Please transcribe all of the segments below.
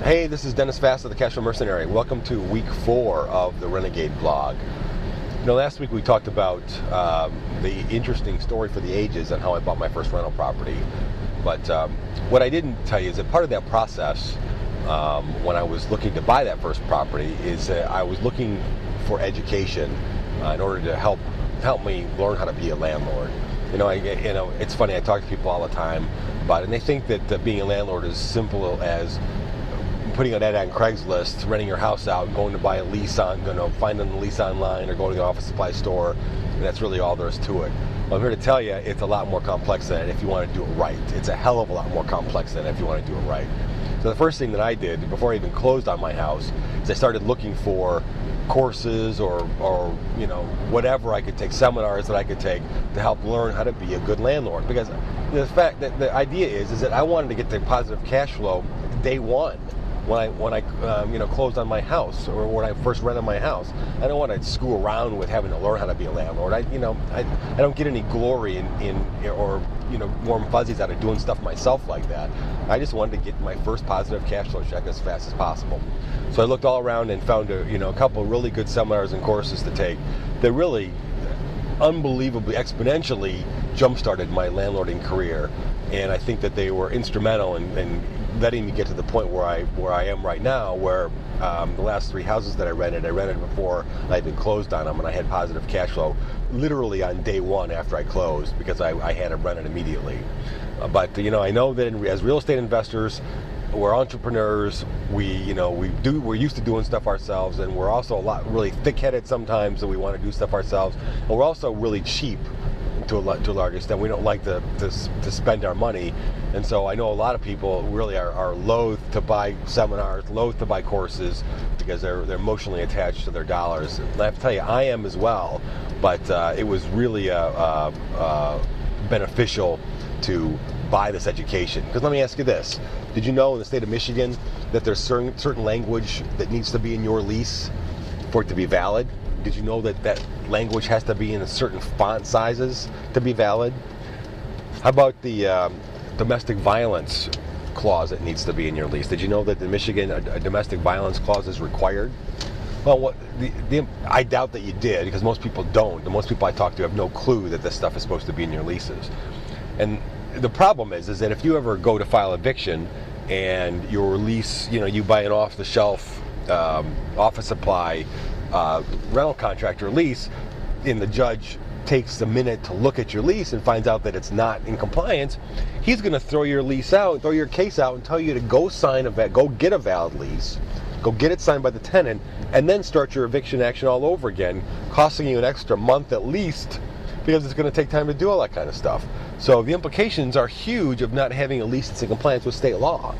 Hey, this is Dennis Fassett, the Cashflow Mercenary. Welcome to week 4 of the Renegade blog. Last week we talked about the interesting story for the ages and how I bought my first rental property. But what I didn't tell you is that part of that process, when I was looking to buy that first property, is that I was looking for education in order to help me learn how to be a landlord. It's funny. I talk to people all the time about it, and they think that being a landlord is simple as putting an ad on Craigslist, renting your house out, going to buy a lease finding the lease online, or going to the office supply store, and that's really all there is to it. Well, I'm here to tell you it's a lot more complex than that if you want to do it right. It's a hell of a lot more complex than that if you want to do it right. So the first thing that I did before I even closed on my house is I started looking for courses or whatever I could take, seminars that I could take to help learn how to be a good landlord. Because the idea is that I wanted to get the positive cash flow day one when I closed on my house, or when I first rented my house. I don't want to screw around with having to learn how to be a landlord. I don't get any glory in warm fuzzies out of doing stuff myself like that. I just wanted to get my first positive cash flow check as fast as possible. So I looked all around and found a couple of really good seminars and courses to take that really unbelievably exponentially jump-started my landlording career. And I think that they were instrumental in letting me get to the point where I am right now, where the last 3 houses that I rented before I had been closed on them, and I had positive cash flow literally on day one after I closed, because I had them rented immediately. But I know that as real estate investors, we're entrepreneurs. We're used to doing stuff ourselves, and we're also really thick-headed sometimes, and we want to do stuff ourselves. And we're also really cheap to a large extent. We don't like to spend our money, and so I know a lot of people really are loath to buy seminars, loath to buy courses, because they're emotionally attached to their dollars. And I have to tell you, I am as well, but it was really beneficial to buy this education. Because let me ask you this: did you know in the state of Michigan that there's certain language that needs to be in your lease for it to be valid? Did you know that language has to be in a certain font sizes to be valid? How about the domestic violence clause that needs to be in your lease? Did you know that in Michigan a domestic violence clause is required? Well, I doubt that you did, because most people don't. The most people I talk to have no clue that this stuff is supposed to be in your leases. And the problem is that if you ever go to file eviction and your lease, you buy an off-the-shelf office supply rental contractor lease, and the judge takes a minute to look at your lease and finds out that it's not in compliance, he's going to throw your case out and tell you to go get a valid lease, go get it signed by the tenant, and then start your eviction action all over again, costing you an extra month at least, because it's going to take time to do all that kind of stuff. So the implications are huge of not having a lease that's in compliance with state law.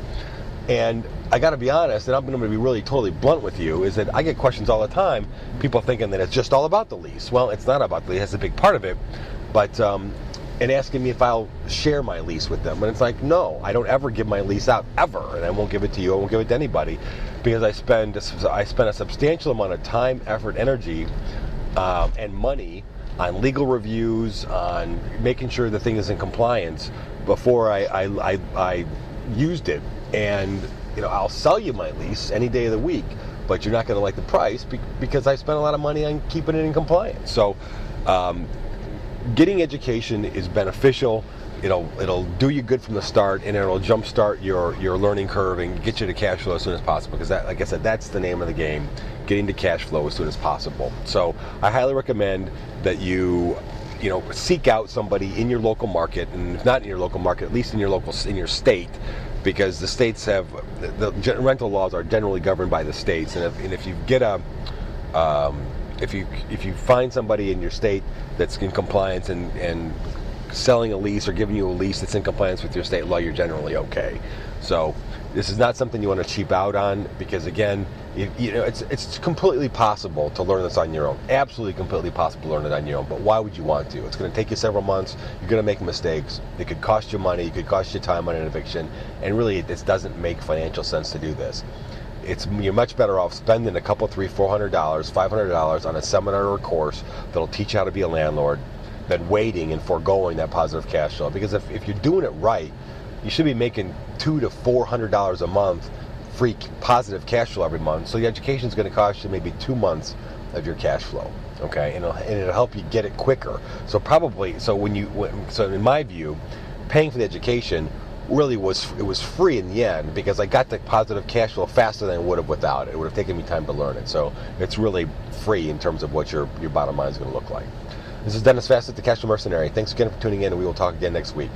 And I got to be honest, and I'm going to be really totally blunt with you, is that I get questions all the time, people thinking that it's just all about the lease. Well, it's not about the lease. It's a big part of it. But and asking me if I'll share my lease with them. And it's like, no, I don't ever give my lease out, ever. And I won't give it to you. I won't give it to anybody, because I spend a substantial amount of time, effort, energy, and money on legal reviews, on making sure the thing is in compliance before I used it. And I'll sell you my lease any day of the week, but you're not going to like the price because I spent a lot of money on keeping it in compliance. So getting education is beneficial. It'll do you good from the start, and it'll jumpstart your learning curve and get you to cash flow as soon as possible, because like I said, that's the name of the game, getting to cash flow as soon as possible. So I highly recommend that you seek out somebody in your local market, and if not in your local market, at least in your state, because the states have the rental laws are generally governed by the states, and if you get if you find somebody in your state that's in compliance and selling a lease or giving you a lease that's in compliance with your state law, you're generally okay. So this is not something you want to cheap out on, because again, it's completely possible to learn this on your own. Absolutely completely possible to learn it on your own. But why would you want to? It's going to take you several months. You're going to make mistakes. It could cost you money. It could cost you time on an eviction. And really, it doesn't make financial sense to do this. You're much better off spending a couple, $300, $400, $500 on a seminar or a course that'll teach you how to be a landlord than waiting and foregoing that positive cash flow. Because if you're doing it right, you should be making $200 to $400 a month free positive cash flow every month. So the education is going to cost you maybe 2 months of your cash flow. Okay, and it'll help you get it quicker. So so in my view, paying for the education really was free in the end, because I got the positive cash flow faster than I would have without it. It would have taken me time to learn it. So it's really free in terms of what your bottom line is going to look like. This is Dennis Fassett, the Cash Flow Mercenary. Thanks again for tuning in, and we will talk again next week.